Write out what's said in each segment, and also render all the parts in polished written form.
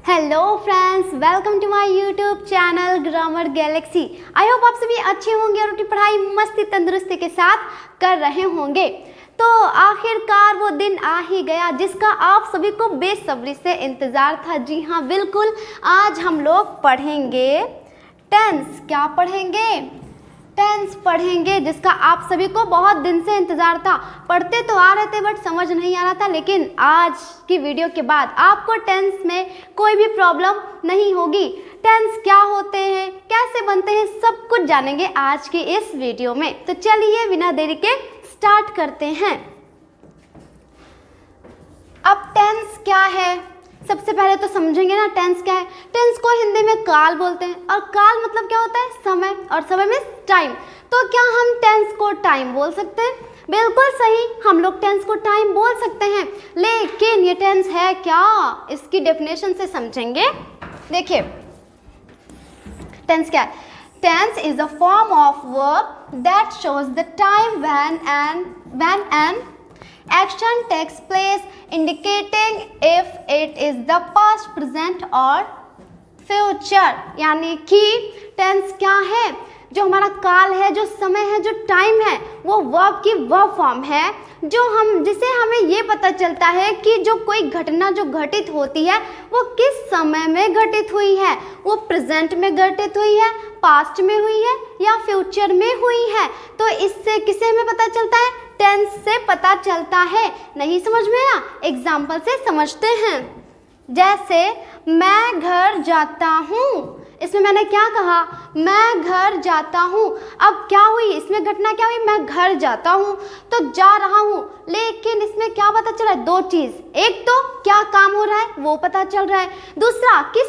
Hello friends, welcome to my YouTube channel Grammar Galaxy. I hope आप सभी अच्छे होंगे और अपनी पढ़ाई मस्ती तंदुरुस्ती के साथ कर रहे होंगे। तो आखिरकार वो दिन आ ही गया जिसका आप सभी को बेसब्री से इंतज़ार था। जी हाँ, बिल्कुल, आज हम लोग पढ़ेंगे टेंस। क्या पढ़ेंगे? टेंस पढ़ेंगे, जिसका आप सभी को बहुत दिन से इंतज़ार था। पढ़ते तो आ रहे थे बट समझ नहीं आ रहा था, लेकिन आज की वीडियो के बाद आपको टेंस में कोई भी प्रॉब्लम नहीं होगी। टेंस क्या होते हैं, कैसे बनते हैं, सब कुछ जानेंगे आज की इस वीडियो में। तो चलिए बिना देरी के स्टार्ट करते हैं। अब टेंस क्या है, सबसे पहले तो समझेंगे ना टेंस क्या है। टेंस को हिंदी में काल बोलते हैं, और काल मतलब क्या होता है? समय, और समय में टाइम। तो क्या हम टेंस को टाइम बोल सकते हैं? बिल्कुल सही, हम लोग टेंस को टाइम बोल सकते हैं। लेकिन ये टेंस है क्या, इसकी डेफिनेशन से समझेंगे। देखिए टेंस क्या है। Tense is a form of verb that shows the time when an action takes place, indicating if it is the past, present और future। यानी कि टेंस क्या है? जो हमारा काल है, जो समय है, जो टाइम है, वो वर्ब की वर्ब फॉर्म है जिसे हमें ये पता चलता है कि जो कोई घटना जो घटित होती है वो किस समय में घटित हुई है। वो प्रेजेंट में घटित हुई है, पास्ट में हुई है या फ्यूचर में हुई है। तो इससे किसे हमें पता चलता है? टेंस से पता चलता है। नहीं समझ में आया? एग्जाम्पल से समझते हैं। जैसे मैं घर जाता हूँ, इसमें मैंने क्या कहा? मैं घर जाता हूँ। अब क्या हुई इसमें घटना? क्या हुई? मैं घर जाता हूँ, तो जा रहा हूँ। लेकिन इसमें क्या पता चल रहा है? दो चीज़, एक तो क्या काम हो रहा है वो पता चल रहा है, दूसरा किस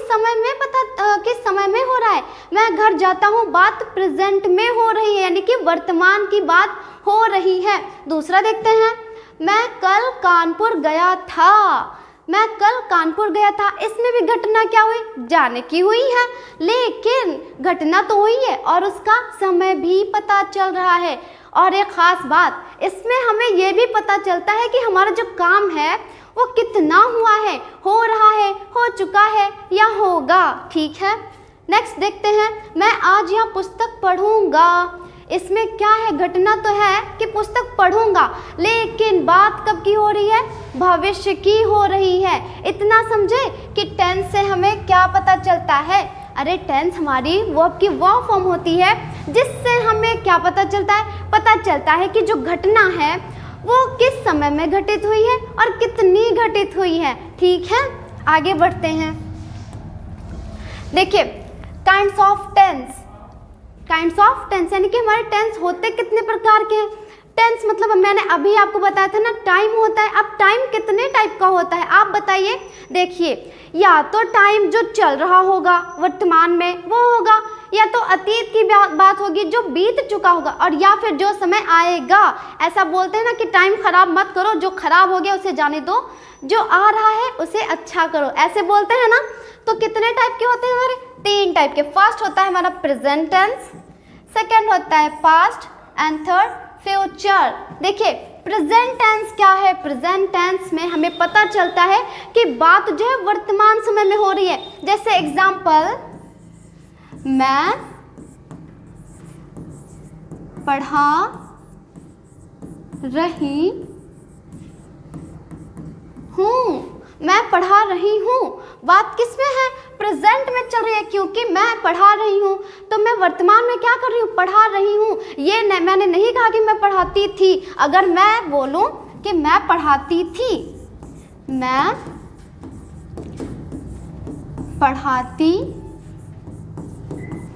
समय में हो रहा है। मैं घर जाता हूँ, बात प्रेजेंट में हो रही है, यानी कि वर्तमान की बात हो रही है। दूसरा देखते हैं, मैं कल कानपुर गया था। मैं कल कानपुर गया था, इसमें भी घटना क्या हुई? जाने की हुई है, लेकिन घटना तो हुई है और उसका समय भी पता चल रहा है। और एक ख़ास बात, इसमें हमें ये भी पता चलता है कि हमारा जो काम है वो कितना हुआ है, हो रहा है, हो चुका है या होगा। ठीक है, नेक्स्ट देखते हैं, मैं आज यह पुस्तक पढ़ूंगा। इसमें क्या है? घटना तो है कि पुस्तक पढ़ूंगा, लेकिन बात कब की हो रही है? भविष्य की हो रही है। इतना समझे कि टेंस से हमें क्या पता चलता है? अरे टेंस हमारी वर्ब की वर्ब फॉर्म होती है, जिससे हमें क्या पता चलता है? पता चलता है कि जो घटना है वो किस समय में घटित हुई है और कितनी घटित हुई है। ठीक है, आगे बढ़ते हैं। देखिए kinds of tense. Kinds of tense यानी कि हमारे टेंस होते कितने प्रकार के हैं। टेंस मतलब मैंने अभी आपको बताया था ना, टाइम होता है। अब टाइम कितने टाइप का होता है आप बताइए। देखिए, या तो टाइम जो चल रहा होगा वर्तमान में वो होगा, या तो अतीत की बात होगी जो बीत चुका होगा, और या फिर जो समय आएगा। ऐसा बोलते हैं ना कि टाइम खराब मत करो, जो खराब हो गया उसे जाने दो, जो आ रहा है उसे अच्छा करो, ऐसे बोलते हैं ना। तो कितने टाइप के होते हैं हमारे? तीन टाइप के। फर्स्ट होता है हमारा प्रेजेंट टेंस, सेकेंड होता है पास्ट, एंड थर्ड फ्यूचर। देखिए प्रेजेंट टेंस क्या है? प्रेजेंट टेंस में हमें पता चलता है कि बात जो है वर्तमान समय में हो रही है। जैसे एग्जाम्पल, मैं पढ़ा रही हूँ। मैं पढ़ा रही हूँ, बात किस में है? प्रेजेंट में चल रही है, क्योंकि मैं पढ़ा रही हूँ, तो मैं वर्तमान में क्या कर रही हूँ? पढ़ा रही हूँ। ये मैंने नहीं कहा कि मैं पढ़ाती थी। अगर मैं बोलूँ कि मैं पढ़ाती थी, मैं पढ़ाती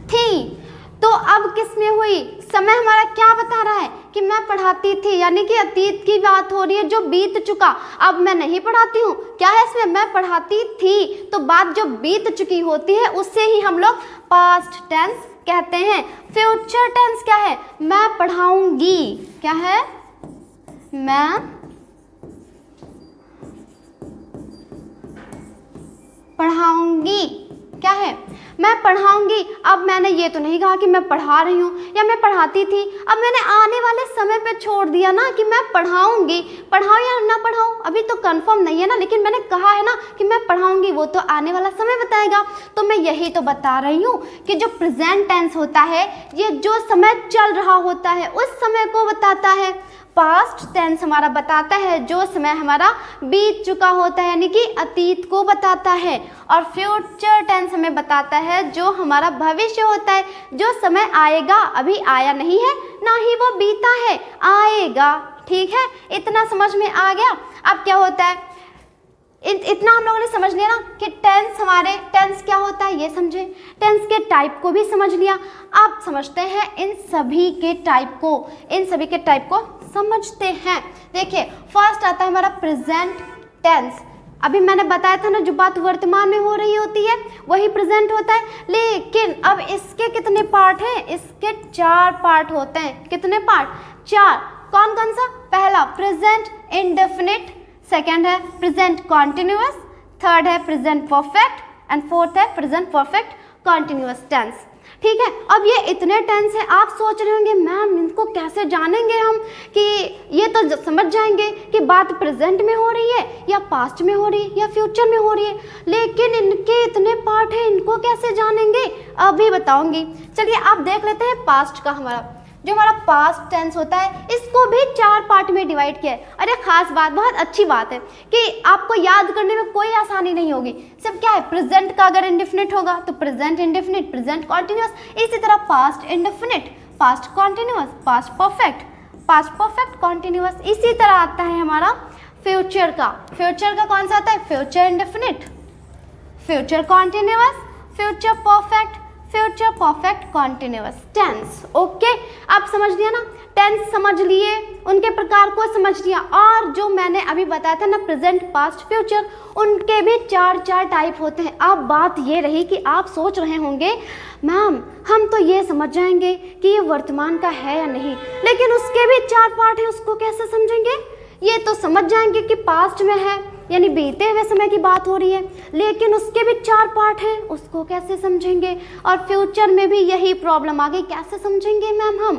थी, तो अब किस में हुई? समय हमारा क्या बता रहा है कि मैं पढ़ाती थी, यानी कि अतीत की बात हो रही है जो बीत चुका। अब मैं नहीं पढ़ाती हूँ, क्या है इसमें? मैं पढ़ाती थी। तो बात जो बीत चुकी होती है उससे ही हम लोग पास्ट टेंस कहते हैं। फ्यूचर टेंस क्या है? मैं पढ़ाऊंगी। क्या है? मैं पढ़ाऊंगी। क्या है? मैं पढ़ाऊंगी, अब मैंने ये तो नहीं कहा कि मैं पढ़ा रही हूँ या मैं पढ़ाती थी, अब मैंने आने वाले समय पे छोड़ दिया ना कि मैं पढ़ाऊंगी। पढ़ाऊँ या ना पढ़ाऊँ अभी तो कंफर्म नहीं है ना, लेकिन मैंने कहा है ना कि मैं पढ़ाऊंगी, वो तो आने वाला समय बताएगा। तो मैं यही तो बता रही हूँ कि जो प्रेजेंट टेंस होता है ये जो समय चल रहा होता है उस समय को बताता है। पास्ट टेंस हमारा बताता है जो समय हमारा बीत चुका होता है, यानी कि अतीत को बताता है। और फ्यूचर टेंस हमें बताता है जो हमारा भविष्य होता है, जो समय आएगा, अभी आया नहीं है ना ही वो बीता है, आएगा। ठीक है, इतना समझ में आ गया। अब क्या होता है, इतना हम लोगों ने समझ लिया ना कि टेंस क्या होता है ये समझे, टेंस के टाइप को भी समझ लिया। अब समझते हैं इन सभी के टाइप को समझते हैं। देखिए, फर्स्ट आता है हमारा प्रेजेंट टेंस। अभी मैंने बताया था ना, जो बात वर्तमान में हो रही होती है वही प्रेजेंट होता है। लेकिन अब इसके कितने पार्ट हैं, इसके 4 पार्ट होते हैं। कितने पार्ट, 4। कौन कौन सा, पहला प्रेजेंट इंडेफिनिट, सेकेंड है प्रेजेंट कॉन्टिन्यूअस, थर्ड है प्रेजेंट परफेक्ट एंड फोर्थ है प्रेजेंट परफेक्ट कॉन्टिन्यूअस टेंस। ठीक है, अब ये इतने टेंस हैं। आप सोच रहे होंगे मैम इनको कैसे जानेंगे हम, कि ये तो समझ जाएंगे कि बात प्रेजेंट में हो रही है या पास्ट में हो रही है या फ्यूचर में हो रही है, लेकिन इनके इतने पार्ट हैं, इनको कैसे जानेंगे अभी बताऊंगी। चलिए आप देख लेते हैं पास्ट का। जो हमारा पास्ट टेंस होता है इसको भी 4 पार्ट में डिवाइड किया है। अरे खास बात, बहुत अच्छी बात है कि आपको याद करने में कोई आसानी नहीं होगी। सिर्फ क्या है, प्रेजेंट का अगर इंडेफिनिट होगा तो प्रेजेंट इंडेफिनिट, प्रेजेंट कॉन्टिन्यूअस, इसी तरह past indefinite, past continuous, past perfect continuous. इसी तरह आता है हमारा फ्यूचर का कौन सा आता है, future indefinite, future continuous, future perfect continuous tense. Okay, आप समझ लिया ना, टेंस समझ लिए, उनके प्रकार को समझ लिया। और जो मैंने अभी बताया था ना प्रेजेंट पास्ट फ्यूचर, उनके भी 4 टाइप होते हैं। अब बात ये रही कि आप सोच रहे होंगे मैम हम तो ये समझ जाएंगे कि ये वर्तमान का है या नहीं, लेकिन उसके भी 4 पार्ट हैं, उसको कैसे समझेंगे। ये तो समझ जाएंगे कि पास्ट में है यानी बीते हुए समय की बात हो रही है, लेकिन उसके भी 4 पार्ट हैं, उसको कैसे समझेंगे। और फ्यूचर में भी यही प्रॉब्लम आ गई, कैसे समझेंगे मैम हम।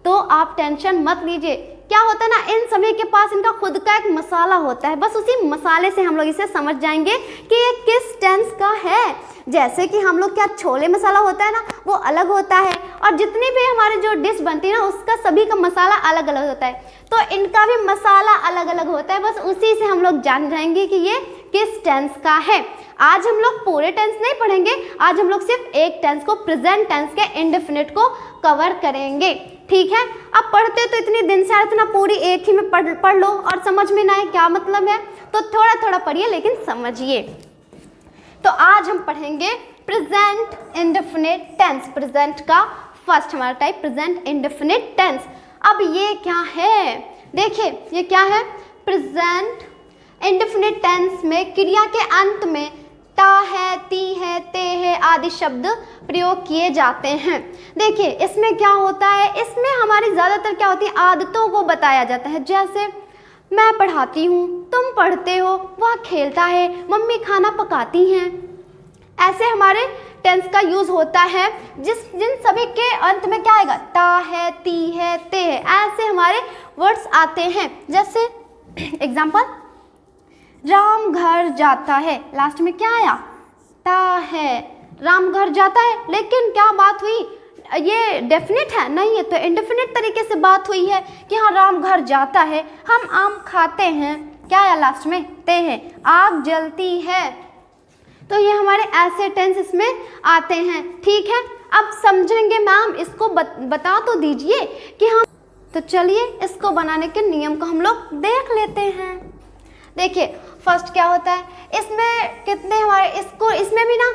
तो आप टेंशन मत लीजिए, क्या होता है ना, इन सभी के पास इनका खुद का एक मसाला होता है, बस उसी मसाले से हम लोग इसे समझ जाएंगे कि ये किस टेंस का है। जैसे कि हम लोग क्या छोले मसाला होता है ना, वो अलग होता है, और जितनी भी हमारे जो डिश बनती है ना उसका सभी का मसाला अलग अलग होता है, तो इनका भी मसाला अलग अलग होता है। बस उसी से हम लोग जान जाएंगे कि ये किस टेंस का है। आज हम लोग पूरे टेंस नहीं पढ़ेंगे, आज हम लोग सिर्फ एक टेंस को, प्रेजेंट टेंस के इंडेफिनिट को कवर करेंगे। ठीक है, अब पढ़ते तो इतनी दिन से इतना पूरी एक ही में पढ़ लो और समझ में ना आए क्या मतलब है, तो थोड़ा थोड़ा पढ़िए लेकिन समझिए। तो आज हम पढ़ेंगे प्रेजेंट इंडेफिनिट टेंस। प्रेजेंट का फर्स्ट हमारा टाइप प्रेजेंट इंडेफिनिट टेंस। अब ये क्या है, देखिए ये क्या है, प्रेजेंट इंडेफिनिट टेंस में क्रिया के अंत में ता है, ती है, ते है आदि शब्द प्रयोग किए जाते हैं। देखिए इसमें क्या होता है, इसमें हमारी ज़्यादातर क्या होती है, आदतों को बताया जाता है। जैसे मैं पढ़ाती हूँ, तुम पढ़ते हो, वह खेलता है, मम्मी खाना पकाती हैं। ऐसे हमारे टेंस का यूज़ होता है जिन सभी के अंत में क्या आएगा, ता है, ती है, ते है, ऐसे हमारे वर्ड्स आते हैं। जैसे एग्जाम्पल, राम घर जाता है, लास्ट में क्या आया, ता है, राम घर जाता है, लेकिन क्या बात हुई, ये डेफिनेट है नहीं, ये तो इंडेफिनिट तरीके से बात हुई है कि हाँ राम घर जाता है, हम आम खाते हैं, क्या आया लास्ट में, ते है, आग जलती है। तो ये हमारे ऐसे टेंस इसमें आते हैं। ठीक है, अब समझेंगे मैम, इसको बता तो दीजिए कि हम, तो चलिए इसको बनाने के नियम को हम लोग देख लेते हैं। देखिए फर्स्ट क्या होता है, इसमें कितने हमारे, इसमें भी ना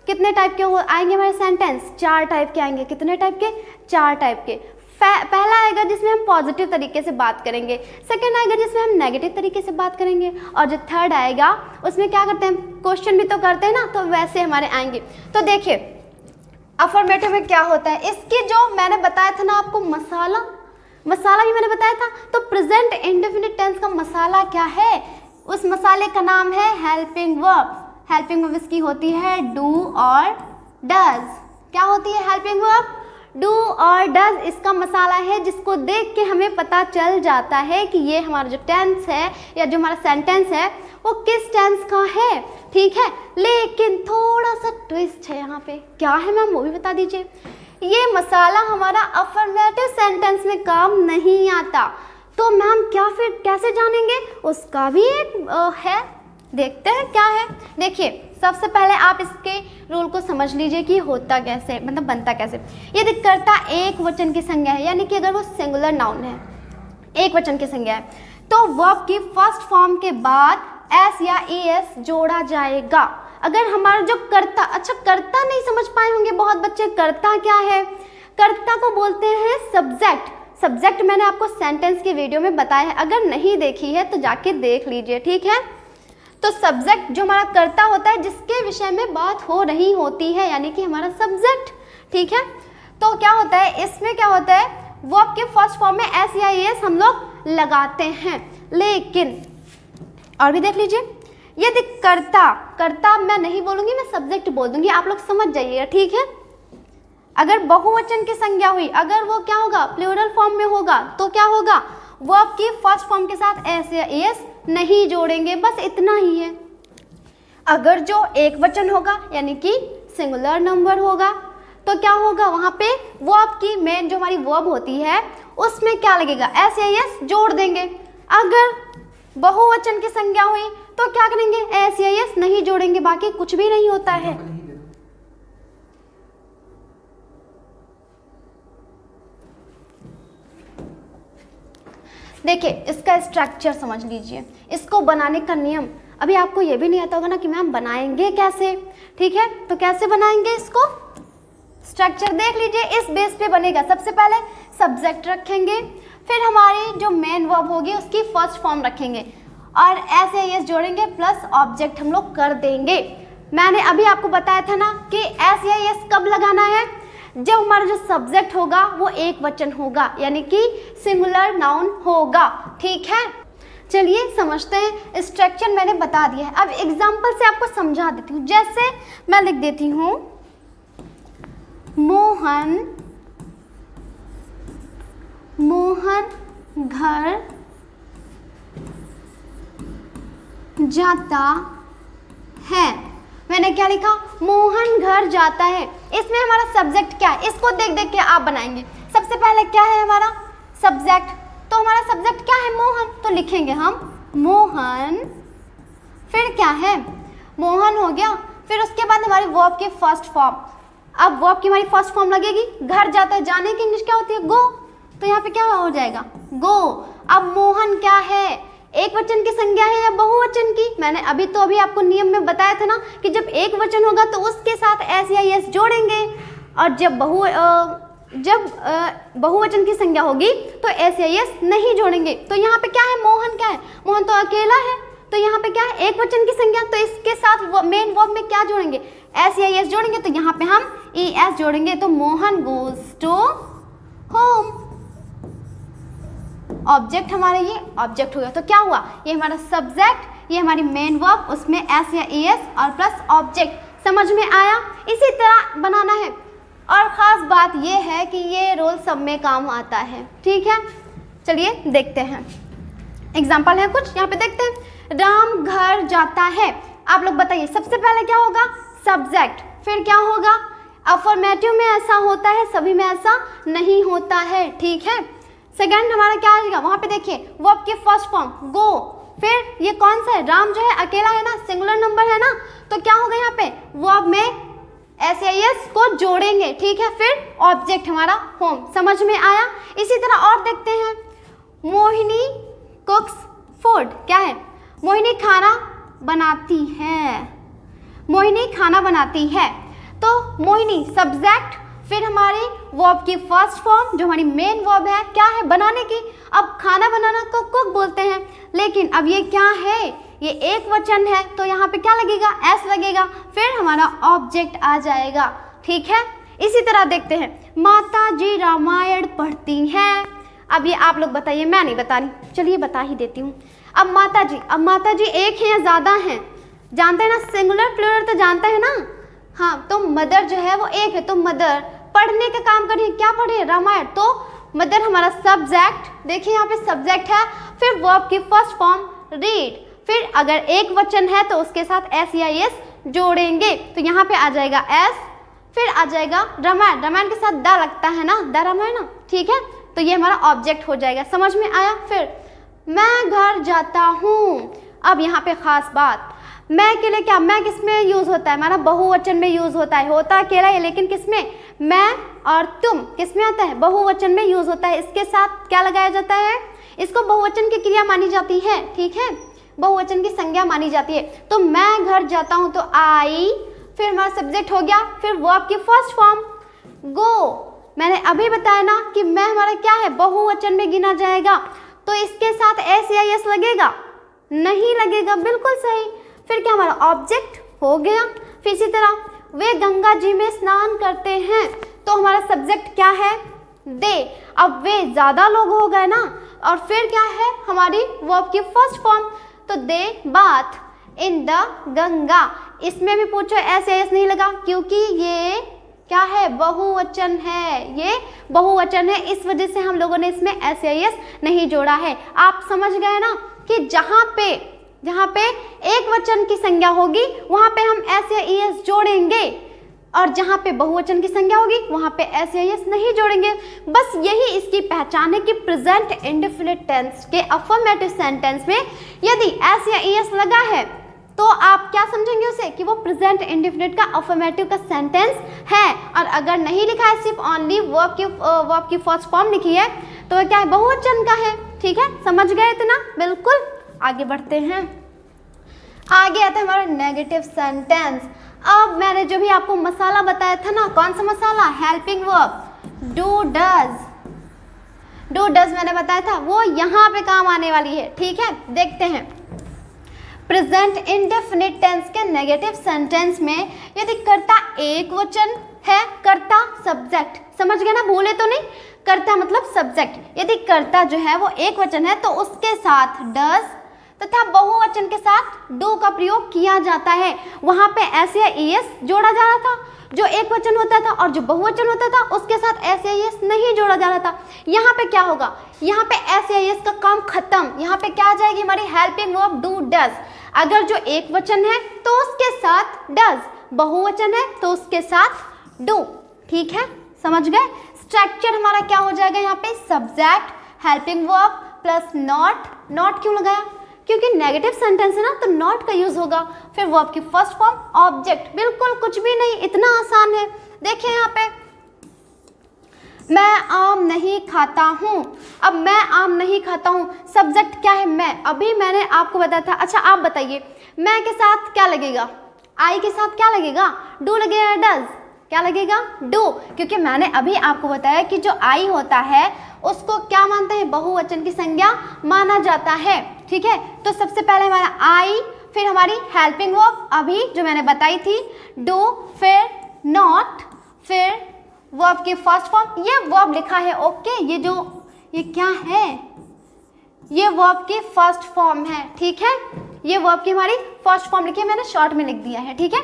कितने टाइप के आएंगे हमारे सेंटेंस, 4 टाइप के आएंगे। कितने टाइप के, 4 टाइप के। पहला आएगा जिसमें हम पॉजिटिव तरीके से बात करेंगे, सेकंड आएगा जिसमें हम नेगेटिव तरीके से बात करेंगे, और जो थर्ड आएगा उसमें क्या करते हैं, क्वेश्चन भी तो करते हैं ना, तो वैसे हमारे आएंगे। तो देखिए अफर्मेटिव में क्या होता है, इसकी जो मैंने बताया था ना आपको मसाला भी मैंने बताया था। तो प्रेजेंट इंडेफिनिट टेंस का मसाला क्या है, उस मसाले का नाम है हेल्पिंग वर्ब। हेल्पिंग वर्ब इसकी होती है डू और डज क्या होती है हेल्पिंग वर्ब? डू और डज इसका मसाला है जिसको देख के हमें पता चल जाता है कि ये हमारा जो टेंस है या जो हमारा सेंटेंस है वो किस टेंस का है, ठीक है। लेकिन थोड़ा सा ट्विस्ट है यहाँ पे, क्या है मैम वो भी बता दीजिए। ये मसाला हमारा अफर्मेटिव सेंटेंस में काम नहीं आता, तो मैम क्या फिर कैसे जानेंगे? उसका भी एक है, देखते हैं क्या है। देखिए सबसे पहले आप इसके रूल को समझ लीजिए कि होता कैसे, मतलब बनता कैसे। यदि कर्ता एक वचन की संज्ञा है, यानी कि अगर वो सिंगुलर नाउन है, एक वचन की संज्ञा है, तो वर्ब की फर्स्ट फॉर्म के बाद एस या एस जोड़ा जाएगा। अगर हमारा जो कर्ता, अच्छा कर्ता नहीं समझ पाए होंगे बहुत बच्चे, कर्ता क्या है? कर्ता को बोलते हैं सब्जेक्ट। सब्जेक्ट मैंने आपको सेंटेंस के वीडियो में बताया है, अगर नहीं देखी है तो जाके देख लीजिए, ठीक है। तो सब्जेक्ट जो हमारा कर्ता होता है जिसके विषय में बात हो रही होती है, यानी कि हमारा सब्जेक्ट, ठीक है। तो क्या होता है इसमें, क्या होता है वर्ब के फर्स्ट फॉर्म में एस या एस हम लोग लगाते हैं। लेकिन और भी देख लीजिए, यदि कर्ता मैं नहीं बोलूंगी, मैं सब्जेक्ट बोल दूंगी, आप लोग समझ जाइएगा, ठीक है। अगर बहुवचन की संज्ञा हुई, अगर वो क्या होगा प्लूरल फॉर्म में होगा, तो क्या होगा वर्ब की फर्स्ट फॉर्म के साथ एस या एस नहीं जोड़ेंगे, बस इतना ही है। अगर जो एक वचन होगा यानी कि सिंगुलर नंबर होगा, तो क्या होगा वहां पे वर्ब की मेन जो हमारी वर्ब होती है उसमें क्या लगेगा, एस या एस जोड़ देंगे। अगर बहुवचन की संज्ञा हुई तो क्या करेंगे, एस या एस नहीं जोड़ेंगे, बाकी कुछ भी नहीं होता है। देखिए इसका स्ट्रक्चर समझ लीजिए, इसको बनाने का नियम। अभी आपको ये भी नहीं आता होगा ना कि मैम बनाएंगे कैसे, ठीक है। तो कैसे बनाएंगे इसको, स्ट्रक्चर देख लीजिए, इस बेस पे बनेगा। सबसे पहले सब्जेक्ट रखेंगे, फिर हमारी जो मेन वर्ब होगी उसकी फर्स्ट फॉर्म रखेंगे और एस या एस जोड़ेंगे प्लस ऑब्जेक्ट हम लोग कर देंगे। मैंने अभी आपको बताया था ना कि एस या एस कब लगाना है, जब हमारा जो सब्जेक्ट होगा वो एक वचन होगा, यानी कि सिंगुलर नाउन होगा, ठीक है। चलिए समझते हैं, स्ट्रक्चर मैंने बता दिया है। अब एग्जांपल से आपको समझा देती हूँ। जैसे मैं लिख देती हूँ मोहन घर जाता है। मैंने क्या लिखा, मोहन घर जाता है। इसमें हमारा सब्जेक्ट क्या है, इसको देख देख के आप बनाएंगे। सबसे पहले क्या है हमारा सब्जेक्ट, तो हमारा सब्जेक्ट क्या है मोहन, तो लिखेंगे हम मोहन, फिर क्या है मोहन हो गया, फिर उसके बाद हमारी वर्ब की फर्स्ट फॉर्म। अब वर्ब की हमारी फर्स्ट फॉर्म लगेगी, घर जाता है, जाने की इंग्लिश क्या होती है गो, तो यहाँ पे क्या हो जाएगा गो। अब मोहन क्या है, एक वचन की संज्ञा है या बहुवचन की? मैंने अभी आपको नियम में बताया था ना कि जब एक वचन होगा तो उसके साथ एस या एस जोड़ेंगे, और जब बहुवचन की संज्ञा होगी तो एस या एस नहीं जोड़ेंगे। तो यहाँ पे क्या है, मोहन क्या है, मोहन तो अकेला है, तो यहाँ पे क्या है एक वचन की संज्ञा, तो इसके साथ मेन वर्ब में क्या जोड़ेंगे, एस या एस जोड़ेंगे, तो यहाँ पे हम ई एस जोड़ेंगे, तो Mohan goes to home. Object हमारा ये ऑब्जेक्ट हो गया, तो क्या हुआ, ये हमारा सब्जेक्ट, ये हमारी मेन वर्ब, उसमें एस या एस और प्लस ऑब्जेक्ट। समझ में आया? इसी तरह बनाना है। और ख़ास बात ये है कि ये रोल सब में काम आता है, ठीक है। चलिए देखते हैं, एग्जाम्पल है कुछ, यहाँ पे देखते हैं। राम घर जाता है, आप लोग बताइए सबसे पहले क्या होगा, सब्जेक्ट, फिर क्या होगा, अफर्मेटिव में ऐसा होता है, सभी में ऐसा नहीं होता है, ठीक है। सेकंड हमारा क्या आएगा, वहाँ पे देखिए वर्ब की फर्स्ट फॉर्म गो, फिर ये कौन सा है, राम जो है अकेला है ना, सिंगुलर नंबर है ना, तो क्या होगा यहाँ पे वर्ब में एस या एस को जोड़ेंगे, ठीक है। फिर ऑब्जेक्ट हमारा होम। समझ में आया? इसी तरह और देखते हैं, मोहिनी कुक्स फूड, क्या है, मोहिनी खाना बनाती है, मोहिनी खाना बनाती है, तो मोहिनी सब्जेक्ट, फिर हमारी वर्ब की फर्स्ट फॉर्म जो हमारी मेन वर्ब है क्या है, बनाने की। अब खाना बनाना को कुक बोलते हैं, लेकिन अब ये क्या है, ये एक वचन है, तो यहाँ पे क्या लगेगा, एस लगेगा, फिर हमारा ऑब्जेक्ट आ जाएगा, ठीक है। इसी तरह देखते हैं, माता जी रामायण पढ़ती हैं। अब ये आप लोग बताइए, मैं नहीं बता रही, चलिए बता ही देती हूँ। अब माता जी एक है या ज़्यादा हैं, जानते हैं ना, सिंगुलर प्लूरल तो जानते हैं ना, हाँ, तो मदर जो है वो एक है, तो मदर पढ़ने का काम करिए, क्या पढ़िए, रामायण। तो मदर हमारा सब्जेक्ट, देखिए यहाँ पे सब्जेक्ट है, फिर वर्ब की फर्स्ट फॉर्म रीड, फिर अगर एक वचन है तो उसके साथ एस या एस जोड़ेंगे, तो यहाँ पे आ जाएगा एस, फिर आ जाएगा रामायण, रामायण के साथ द लगता है ना, द रामायण, ठीक है। तो ये हमारा ऑब्जेक्ट हो जाएगा, समझ में आया। फिर मैं घर जाता हूँ, अब यहाँ पे खास बात, मैं के लिए क्या, मैं किस में यूज होता है, हमारा बहुवचन में यूज होता है, होता अकेला है लेकिन किस में, मैं और तुम किस में आता है, बहुवचन में यूज होता है। इसके साथ क्या लगाया जाता है, इसको बहुवचन की क्रिया मानी जाती है, ठीक है, बहुवचन की संज्ञा मानी जाती है। तो मैं घर जाता हूँ, तो आई, फिर हमारा सब्जेक्ट हो गया, फिर वर्ब की फर्स्ट फॉर्म गो। मैंने अभी बताया ना कि मैं हमारा क्या है, बहुवचन में गिना जाएगा, तो इसके साथ एस या एस लगेगा, नहीं लगेगा, बिल्कुल सही। फिर क्या हमारा ऑब्जेक्ट हो गया। फिर इसी तरह वे गंगा जी में स्नान करते हैं, तो हमारा सब्जेक्ट क्या है, दे। अब वे ज़्यादा लोग हो गए ना, और फिर क्या है हमारी वर्ब की फर्स्ट फॉर्म, तो दे बाथ इन द गंगा। इसमें भी पूछो एस या एस नहीं लगा, क्योंकि ये क्या है, बहुवचन है, ये बहुवचन है, इस वजह से हम लोगों ने इसमें एस या एस नहीं जोड़ा है। आप समझ गए ना कि जहाँ पे एक वचन की संज्ञा होगी वहाँ पे हम एस या एस जोड़ेंगे, और जहाँ पे बहुवचन की संज्ञा होगी वहाँ पे एस या एस नहीं जोड़ेंगे। बस यही इसकी पहचान है कि प्रेजेंट इंडेफिनिट टेंस के अफर्मेटिव सेंटेंस में यदि एस या एस लगा है तो आप क्या समझेंगे उसे, कि वो प्रेजेंट इंडेफिनिट का अफर्मेटिव का सेंटेंस है। और अगर नहीं लिखा है, सिर्फ ओनली वर्ब की फर्स्ट फॉर्म लिखी है, तो वह क्या है, बहुवचन का है, ठीक है। समझ गए इतना, बिल्कुल। आगे बढ़ते हैं, आगे आता है हमारा नेगेटिव सेंटेंस। अब मैंने जो भी आपको मसाला बताया था ना, कौन सा मसाला, हेल्पिंग वर्ब डू डज मैंने बताया था, वो यहाँ पे काम आने वाली है, ठीक है। देखते हैं, प्रेजेंट इंडेफिनिट टेंस के नेगेटिव सेंटेंस में यदि कर्ता एक वचन है, कर्ता सब्जेक्ट, समझ गए ना, भूले तो नहीं, कर्ता मतलब सब्जेक्ट, यदि कर्ता जो है वो एक वचन है तो उसके साथ डज तथा बहुवचन के साथ डू का प्रयोग किया जाता है। वहाँ पे एस या एस जोड़ा जा रहा था जो एक वचन होता था, और जो बहुवचन होता था उसके साथ एस या एस नहीं जोड़ा जा रहा था। यहाँ पे क्या होगा, यहाँ पे एस या एस का काम खत्म, यहाँ पे क्या आ जाएगी हमारी हेल्पिंग वर्ब डू डज। अगर जो एक वचन है तो उसके साथ डज, बहुवचन है तो उसके साथ डू, ठीक है, समझ गए। स्ट्रक्चर हमारा क्या हो जाएगा, यहाँ पे subject helping verb plus not क्यों लगाया, क्योंकि नेगेटिव सेंटेंस है ना, तो नॉट का यूज होगा। फिर वर्ब की फर्स्ट फॉर्म ऑब्जेक्ट, बिल्कुल कुछ भी नहीं, इतना आसान है। देखिए यहाँ पे, मैं आम नहीं खाता हूँ। अब मैं आम नहीं खाता हूँ, सब्जेक्ट क्या है, मैं। अभी मैंने आपको बताया था। अच्छा आप बताइए, मैं के साथ क्या लगेगा, आई के साथ क्या लगेगा, डू लगेगा, डज क्या लगेगा, डू, क्योंकि मैंने अभी आपको बताया कि जो आई होता है उसको क्या मानते हैं, बहुवचन की संज्ञा माना जाता है, ठीक है। तो सबसे पहले हमारा आई, फिर हमारी हेल्पिंग वर्ब अभी जो मैंने बताई थी डू, फिर नॉट, फिर वर्ब की फर्स्ट फॉर्म, ये वर्ब लिखा है, ओके, ये क्या है, ये वर्ब की फर्स्ट फॉर्म है, ठीक है, ये वर्ब की हमारी फर्स्ट फॉर्म लिखी है, मैंने शॉर्ट में लिख दिया है, ठीक है।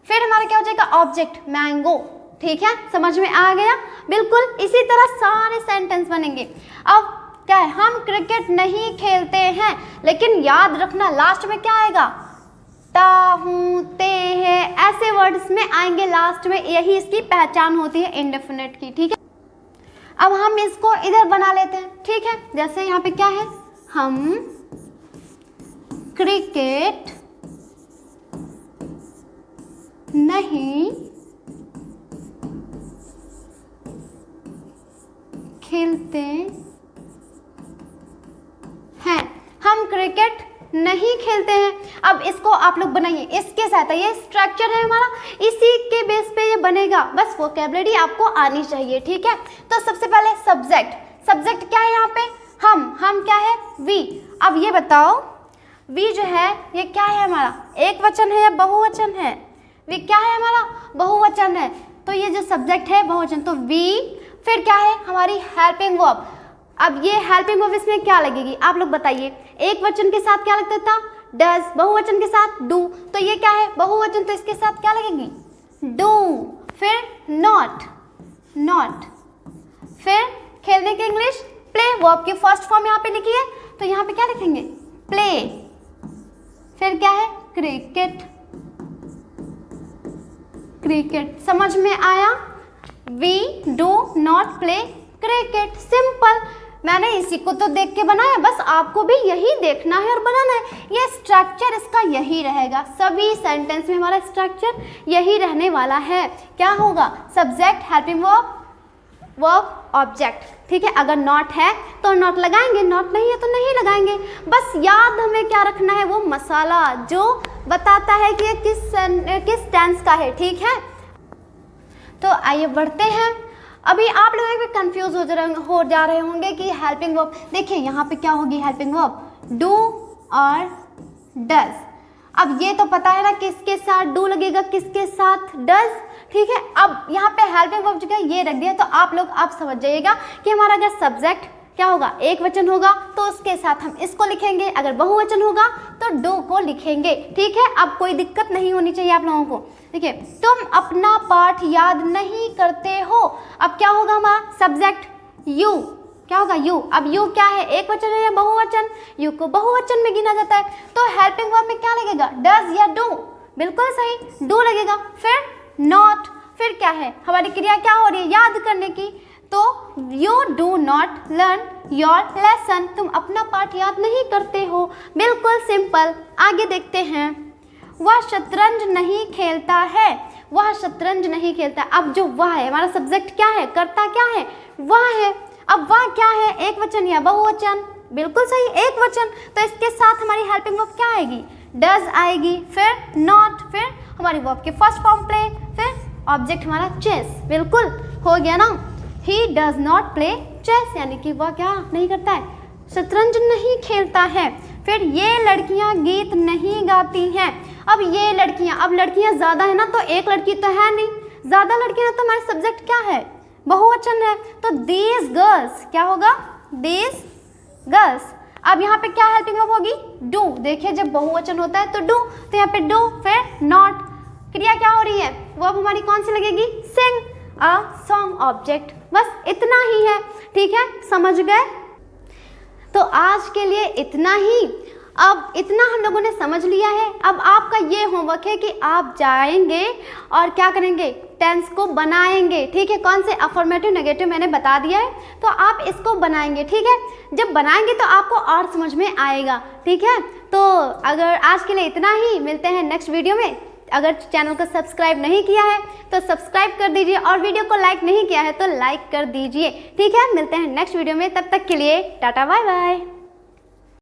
फिर हमारा क्या हो जाएगा, ऑब्जेक्ट मैंगो, ठीक है, समझ में आ गया, बिल्कुल। इसी तरह सारे सेंटेंस बनेंगे। अब क्या है, हम क्रिकेट नहीं खेलते हैं, लेकिन याद रखना लास्ट में क्या आएगा, ता हूँ, ते है, ऐसे वर्ड्स में आएंगे लास्ट में, यही इसकी पहचान होती है इंडेफिनिट की, ठीक है। अब हम इसको इधर बना लेते हैं, ठीक है। जैसे यहाँ पे क्या है, हम क्रिकेट नहीं खेलते हैं, हम क्रिकेट नहीं खेलते हैं। अब इसको आप लोग बनाइए इसके साथ, ये स्ट्रक्चर है हमारा, इसी के बेस पे ये बनेगा, बस वोकैबुलरी आपको आनी चाहिए, ठीक है। तो सबसे पहले सब्जेक्ट क्या है यहाँ पे, हम क्या है, वी। अब ये बताओ, वी जो है ये क्या है हमारा, एक वचन है या बहुवचन है, वी क्या है हमारा, बहुवचन है, तो ये जो सब्जेक्ट है बहुवचन, तो वी, फिर क्या है हमारी हेल्पिंग वर्ब। अब ये हेल्पिंग वर्ब इसमें क्या लगेगी, आप लोग बताइए, एक वचन के साथ क्या लगता था, डज, बहुवचन के साथ डू, तो ये क्या है बहुवचन, तो इसके साथ क्या लगेगी, डू, फिर नॉट, नॉट, फिर खेलने की इंग्लिश प्ले, वर्ब की फर्स्ट फॉर्म यहाँ पे लिखी है तो यहाँ पे क्या लिखेंगे, प्ले, फिर क्या है, क्रिकेट, क्रिकेट। समझ में आया? We do not play cricket, simple. मैंने इसी को तो देख के बनाया, बस आपको भी यही देखना है और बनाना है। ये स्ट्रक्चर इसका यही रहेगा, सभी सेंटेंस में हमारा स्ट्रक्चर यही रहने वाला है। क्या होगा, subject, helping verb, verb, object. ठीक है, अगर नॉट है तो नॉट लगाएंगे, नॉट नहीं है तो नहीं लगाएंगे। बस याद हमें क्या रखना है, वो मसाला जो बताता है कि ये किस टेंस का है। ठीक है, तो आइए बढ़ते हैं। अभी आप लोग भी कंफ्यूज हो जा रहे होंगे कि हेल्पिंग वर्ब, देखिए यहाँ पे क्या होगी हेल्पिंग वर्ब, डू और डज। अब ये तो पता है ना किसके साथ डू लगेगा, किसके साथ डज। ठीक है, अब यहाँ पे हेल्पिंग वर्ब जगह ये रख दिया तो आप लोग आप समझ जाइएगा कि हमारा अगर सब्जेक्ट क्या होगा, एक वचन होगा तो उसके साथ हम इसको लिखेंगे, अगर बहुवचन होगा तो डू को लिखेंगे। ठीक है, अब कोई दिक्कत नहीं होनी चाहिए आप लोगों को। देखिए, तुम अपना पाठ याद नहीं करते हो, अब क्या होगा हमारा सब्जेक्ट यू, क्या होगा यू। अब यू क्या है, एक वचन है या बहुवचन, यू को बहुवचन में गिना जाता है। तो हेल्पिंग वर्ब में क्या लगेगा, डज या डू, बिल्कुल सही, डू लगेगा। फिर नॉट, फिर क्या है हमारी क्रिया क्या हो रही है, याद करने की, तो you do not learn your lesson, तुम अपना पाठ याद नहीं करते हो, बिल्कुल सिंपल। आगे देखते हैं, वह शतरंज नहीं खेलता है, वह शतरंज नहीं खेलता। अब जो वह है हमारा सब्जेक्ट क्या है, कर्ता क्या है, वह है। अब वह क्या है, एक वचन या बहुवचन, बिल्कुल सही, एक वचन। तो इसके साथ हमारी हेल्पिंग वर्ब क्या आएगी, डज आएगी, फिर नॉट, फिर हमारी वर्ब की फर्स्ट फॉर्म प्ले, फिर ऑब्जेक्ट हमारा चेस, बिल्कुल हो गया ना। He does not play chess, यानी कि वह क्या नहीं करता है, शतरंज नहीं खेलता है। फिर ये लड़कियां गीत नहीं गाती हैं। अब ये लड़कियां, अब लड़कियां ज़्यादा है ना, तो एक लड़की तो है नहीं, ज़्यादा लड़कियां तो हमारे सब्जेक्ट क्या है, बहुवचन है, तो दीज गर्ल्स क्या होगा, दीज गर्ल्स। अब यहाँ पे क्या हेल्पिंग वर्ब होगी, डू। देखिए जब बहुवचन होता है तो डू, तो यहाँ पे डू, फिर नॉट, क्रिया क्या हो रही है, वर्ब हमारी कौन सी लगेगी, सिंग अ सॉन्ग, ऑब्जेक्ट। बस इतना ही है। ठीक है, समझ गए? तो आज के लिए इतना ही। अब इतना हम लोगों ने समझ लिया है। अब आपका ये होमवर्क है कि आप जाएंगे और क्या करेंगे, टेंस को बनाएंगे। ठीक है, कौन से अफर्मेटिव नेगेटिव मैंने बता दिया है, तो आप इसको बनाएंगे। ठीक है, जब बनाएंगे तो आपको और समझ में आएगा। ठीक है, तो अगर आज के लिए इतना ही, मिलते हैं नेक्स्ट वीडियो में। अगर चैनल को सब्सक्राइब नहीं किया है तो सब्सक्राइब कर दीजिए और वीडियो को लाइक नहीं किया है तो लाइक कर दीजिए। ठीक है, मिलते हैं नेक्स्ट वीडियो में, तब तक के लिए टाटा बाय बाय।